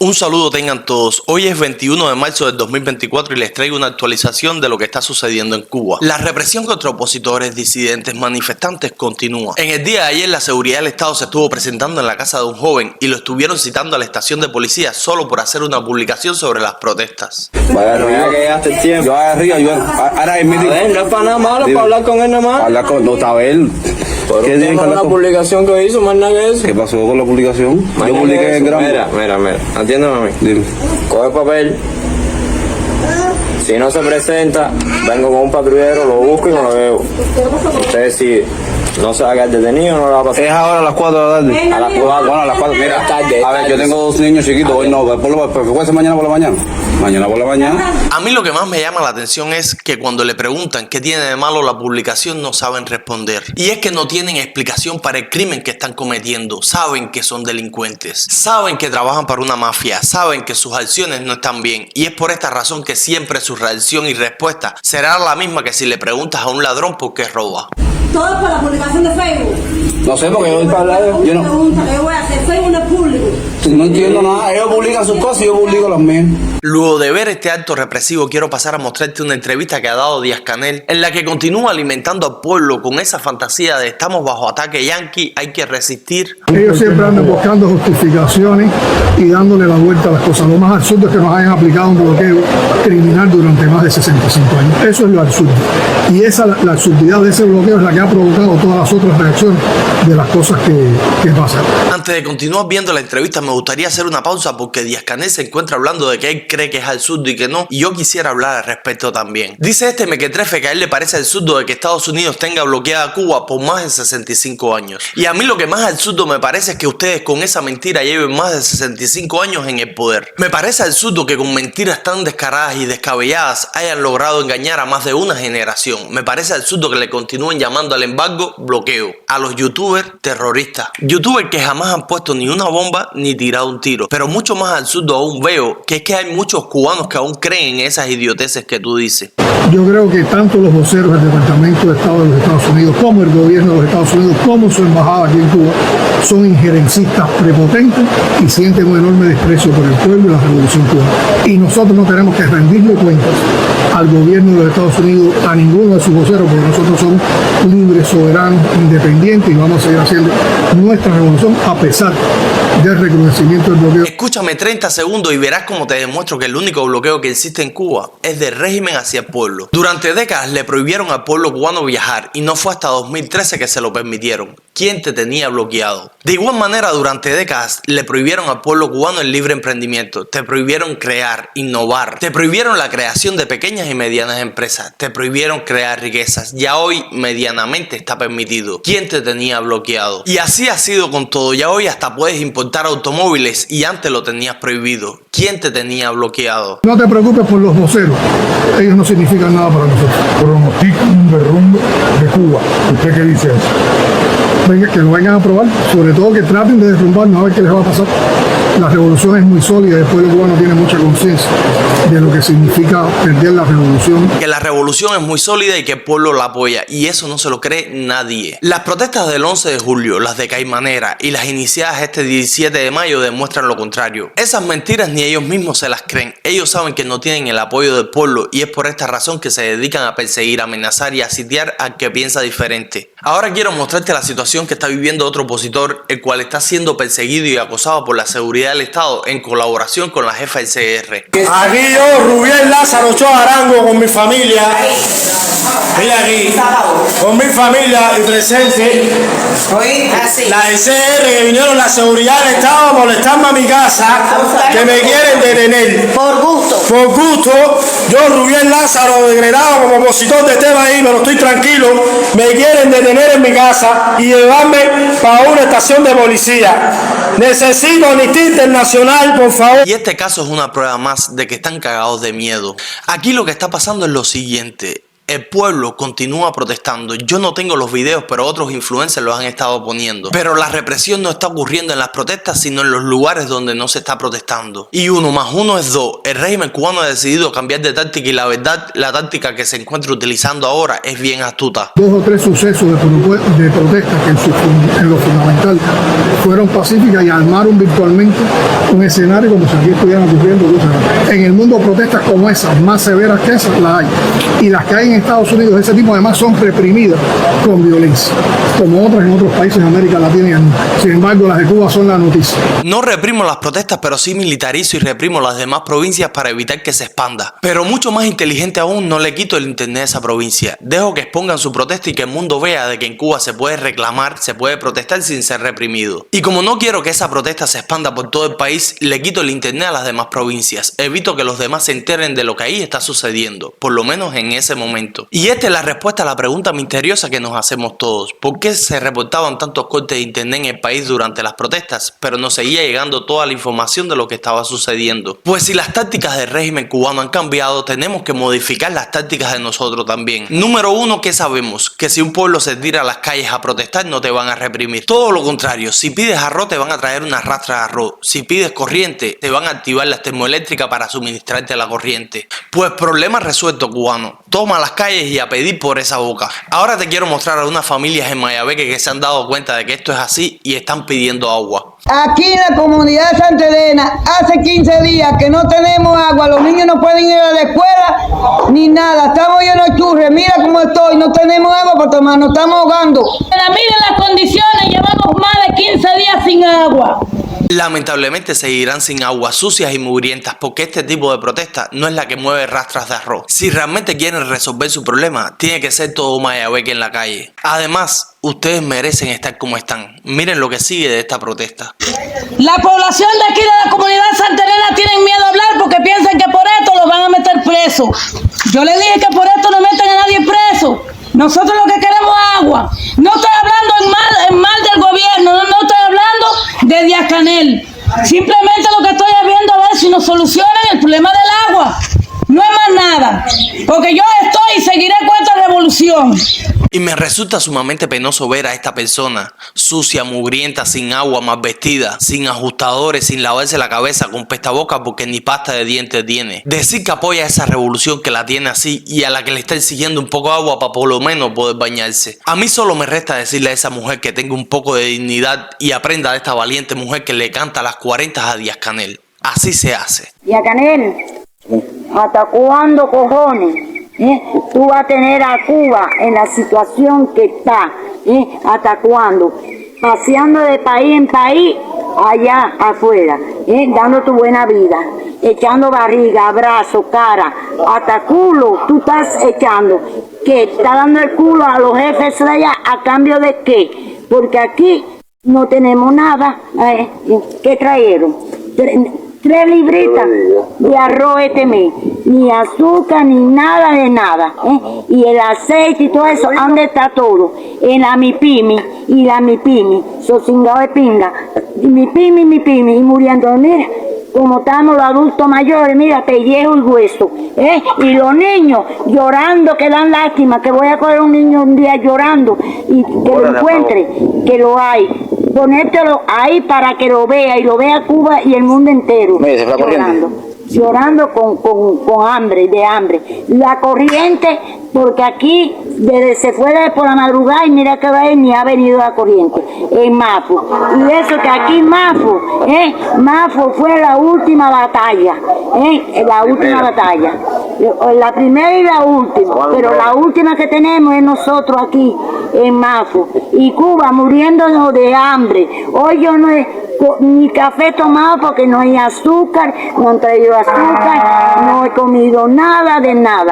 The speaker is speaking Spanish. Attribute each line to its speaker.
Speaker 1: Un saludo tengan todos. Hoy es 21 de marzo del 2024 y les traigo una actualización de lo que está sucediendo en Cuba. La represión contra opositores, disidentes, manifestantes continúa. En el día de ayer la seguridad del Estado se estuvo presentando en la casa de un joven y lo estuvieron citando a la estación de policía solo por hacer una publicación sobre las protestas.
Speaker 2: Vaya, ya que llegaste el tiempo.
Speaker 3: Yo arriba, ahora es mi
Speaker 2: A ver, no es para nada malo, para hablar con él nada más.
Speaker 3: hablar con no está él.
Speaker 2: Pero
Speaker 3: ¿Qué
Speaker 2: usted
Speaker 3: tiene que
Speaker 2: no
Speaker 3: hablar
Speaker 2: una
Speaker 3: con?
Speaker 2: publicación que hizo, más nada que eso.
Speaker 3: ¿Qué pasó con la publicación?
Speaker 2: Más
Speaker 3: Yo
Speaker 2: nada
Speaker 3: publiqué
Speaker 2: que
Speaker 3: en
Speaker 2: eso.
Speaker 3: Gran.
Speaker 2: Mira, atiéndeme a mí.
Speaker 3: Dime.
Speaker 2: Coge papel. Si no se presenta, vengo con un patrullero, lo busco y me lo llevo. Usted decide. No se va a quedar detenido, no le va a pasar.
Speaker 3: Es ahora a las 4 de la tarde.
Speaker 2: A las 4.
Speaker 3: Bueno, a las 4, mira.
Speaker 2: Tarde,
Speaker 3: A ver, yo
Speaker 2: tarde.
Speaker 3: tengo dos niños chiquitos. Hoy no, pero puede ser mañana por la mañana. Mañana por la mañana.
Speaker 1: A mí lo que más me llama la atención es que cuando le preguntan qué tiene de malo la publicación no saben responder. Y es que no tienen explicación para el crimen que están cometiendo. Saben que son delincuentes. Saben que trabajan para una mafia. Saben que sus acciones no están bien. Y es por esta razón que siempre su reacción y respuesta será la misma que si le preguntas a un ladrón por qué roba.
Speaker 4: Todo por la publicación de Facebook.
Speaker 3: No sé, porque yo para hablar, yo
Speaker 4: Una pregunta que yo voy a hacer. Facebook no es público.
Speaker 3: no entiendo nada. Ellos publican sus cosas y yo publico las mías.
Speaker 1: Luego de ver este acto represivo, quiero pasar a mostrarte una entrevista que ha dado Díaz-Canel, en la que continúa alimentando al pueblo con esa fantasía de estamos bajo ataque yanqui, hay que resistir.
Speaker 5: Ellos siempre andan buscando justificaciones y dándole la vuelta a las cosas. Lo más absurdo es que nos hayan aplicado un bloqueo criminal durante más de 65 años. Eso es lo absurdo. Y la absurdidad de ese bloqueo es la que ha provocado todas las otras reacciones de las cosas que pasan.
Speaker 1: Antes de continuar viendo la entrevista, me gustaría hacer una pausa porque Díaz-Canel se encuentra hablando de que él cree que es absurdo y que no, y yo quisiera hablar al respecto también. Dice este mequetrefe que a él le parece absurdo de que Estados Unidos tenga bloqueada Cuba por más de 65 años. Y a mí lo que más absurdo me parece es que ustedes con esa mentira lleven más de 65 años en el poder. Me parece absurdo que con mentiras tan descaradas y descabelladas hayan logrado engañar a más de una generación. Me parece absurdo que le continúen llamando al embargo bloqueo. A los youtubers terroristas. Youtubers que jamás han puesto ni una bomba ni tirado un tiro. Pero mucho más absurdo aún veo que es que hay muchos cubanos que aún creen en esas idioteces que tú dices.
Speaker 5: Yo creo que tanto los voceros del Departamento de Estado de los Estados Unidos como el gobierno de los Estados Unidos como su embajada aquí en Cuba son injerencistas prepotentes y sienten un enorme desprecio por el pueblo y la revolución cubana. Y nosotros no tenemos que rendirle cuentas al gobierno de los Estados Unidos, a ninguno de sus voceros, porque nosotros somos libres, soberanos, independientes y vamos a seguir haciendo nuestra revolución a pesar del recrudecimiento del bloqueo.
Speaker 1: Escúchame 30 segundos y verás cómo te demuestro que el único bloqueo que existe en Cuba es del régimen hacia el pueblo. Durante décadas le prohibieron al pueblo cubano viajar y no fue hasta 2013 que se lo permitieron. ¿Quién te tenía bloqueado? De igual manera, durante décadas le prohibieron al pueblo cubano el libre emprendimiento. Te prohibieron crear, innovar. Te prohibieron la creación de pequeñas y medianas empresas. Te prohibieron crear riquezas. Ya hoy medianamente está permitido. ¿Quién te tenía bloqueado? Y así ha sido con todo. Ya hoy hasta puedes importar automóviles y antes lo tenías prohibido. ¿Quién te tenía bloqueado?
Speaker 5: No te preocupes por los voceros, ellos no significan nada para nosotros.
Speaker 6: Pronostica un derrumbe de Cuba. ¿Usted qué dice eso?
Speaker 5: Venga, que lo vengan a probar, sobre todo que traten de derrumbarnos a ver qué les va a pasar. La revolución es muy sólida, el pueblo cubano tiene mucha conciencia de lo que significa perder la revolución.
Speaker 1: Que la revolución es muy sólida y que el pueblo la apoya, y eso no se lo cree nadie. Las protestas del 11 de julio, las de Caimanera y las iniciadas este 17 de mayo demuestran lo contrario. Esas mentiras ni ellos mismos se las creen. Ellos saben que no tienen el apoyo del pueblo y es por esta razón que se dedican a perseguir, amenazar y a sitiar al que piensa diferente. Ahora quiero mostrarte la situación que está viviendo otro opositor, el cual está siendo perseguido y acosado por la seguridad del Estado en colaboración con la jefa del CR.
Speaker 7: Aquí yo, Rubiel Lázaro Ochoa Arango, con mi familia, mira aquí, con mi familia y presente, la del CR que vinieron la seguridad del Estado a molestarme a mi casa, que me quieren detener.
Speaker 4: Por gusto.
Speaker 7: Por gusto, yo, Rubiel Lázaro, degradado como opositor de este país, pero estoy tranquilo, me quieren detener en mi casa y llevarme para una estación de policía. Necesito Amnistía Internacional, por favor.
Speaker 1: Y este caso es una prueba más de que están cagados de miedo. Aquí lo que está pasando es lo siguiente. El pueblo continúa protestando. Yo no tengo los videos, pero otros influencers los han estado poniendo. Pero la represión no está ocurriendo en las protestas, sino en los lugares donde no se está protestando. Y 1 más 1 es 2. El régimen cubano ha decidido cambiar de táctica y la verdad, la táctica que se encuentra utilizando ahora es bien astuta.
Speaker 5: 2 o 3 sucesos de protesta que en lo fundamental fueron pacíficas y armaron virtualmente un escenario como si aquí estuvieran ocurriendo cosas. En el mundo protestas como esas, más severas que esas, las hay. Y las que hay en Estados Unidos de ese tipo además son reprimidas con violencia, como otras en otros países de América Latina. Sin embargo, las de Cuba son la noticia.
Speaker 1: No reprimo las protestas, pero sí militarizo y reprimo las demás provincias para evitar que se expanda. Pero mucho más inteligente aún, no le quito el internet a esa provincia. Dejo que expongan su protesta y que el mundo vea de que en Cuba se puede reclamar, se puede protestar sin ser reprimido. Y como no quiero que esa protesta se expanda por todo el país, le quito el internet a las demás provincias. Evito que los demás se enteren de lo que ahí está sucediendo, por lo menos en ese momento. Y esta es la respuesta a la pregunta misteriosa que nos hacemos todos. ¿Por qué se reportaban tantos cortes de internet en el país durante las protestas, pero nos seguía llegando toda la información de lo que estaba sucediendo? Pues si las tácticas del régimen cubano han cambiado, tenemos que modificar las tácticas de nosotros también. Número 1, ¿qué sabemos? Que si un pueblo se tira a las calles a protestar, no te van a reprimir. Todo lo contrario, si pides arroz, te van a traer una rastra de arroz. Si pides corriente, te van a activar las termoeléctricas para suministrarte la corriente. Pues problema resuelto, cubano. Toma las calles y a pedir por esa boca. Ahora te quiero mostrar a unas familias en Mayabeque que se han dado cuenta de que esto es así y están pidiendo agua.
Speaker 8: Aquí en la comunidad de Santa Elena, hace 15 días que no tenemos agua, los niños no pueden ir a la escuela ni nada, estamos llenos de churres, mira cómo estoy, no tenemos agua para tomar, nos estamos ahogando.
Speaker 4: Miren las condiciones, llevamos más de 15 días sin agua.
Speaker 1: Lamentablemente seguirán sin agua, sucias y mugrientas, porque este tipo de protesta no es la que mueve rastras de arroz. Si realmente quieren resolver su problema, tiene que ser todo Mayabeque en la calle. Además, ustedes merecen estar como están. Miren lo que sigue de esta protesta.
Speaker 4: La población de aquí de la comunidad Santa Elena tienen miedo a hablar porque piensan que por esto los van a meter preso. Yo les dije que por esto no meten a nadie preso. Nosotros lo que queremos es agua. No estoy hablando en mal del gobierno, no estoy hablando de Díaz-Canel. Simplemente lo que estoy viendo a ver si nos solucionan el problema del agua. No es más nada, porque yo estoy y seguiré con esta revolución.
Speaker 1: Y me resulta sumamente penoso ver a esta persona sucia, mugrienta, sin agua, mal vestida, sin ajustadores, sin lavarse la cabeza, con pestaboca porque ni pasta de dientes tiene. Decir que apoya esa revolución que la tiene así y a la que le está exigiendo un poco de agua para por lo menos poder bañarse. A mí solo me resta decirle a esa mujer que tenga un poco de dignidad y aprenda de esta valiente mujer que le canta las 40 a Díaz-Canel. Así se hace.
Speaker 8: Díaz-Canel, ¿hasta cuándo, cojones? Tú vas a tener a Cuba en la situación que está, ¿hasta cuándo? Paseando de país en país, allá afuera, dando tu buena vida, echando barriga, abrazo, cara, hasta culo tú estás echando, que está dando el culo a los jefes de allá, ¿a cambio de qué? Porque aquí no tenemos nada. ¿Qué trajeron? 3 libritas de arroz este mes, ni azúcar ni nada de nada, y el aceite y todo eso, ¿dónde está todo? En la MIPIMI, y la MIPIMI, sosingado de pinga, MIPIMI, y muriendo, mira, como estamos los adultos mayores, mira, pellejo y hueso, y los niños llorando, que dan lástima, que voy a coger un niño un día llorando, y que lo encuentre, que lo hay. Ponértelo ahí para que lo vea y lo vea Cuba y el mundo entero.
Speaker 2: Mire, se fue
Speaker 8: llorando con hambre, de hambre. La corriente, porque aquí desde se fue por la madrugada y mira que va ni ha venido la corriente en Mafo. Y eso que aquí Mafo fue la última batalla, la última batalla. La primera y la última, pero la última que tenemos es nosotros aquí en Mafo. Y Cuba muriéndonos de hambre. Hoy yo no he ni café tomado porque no hay azúcar, no han traído azúcar, no he comido nada de nada.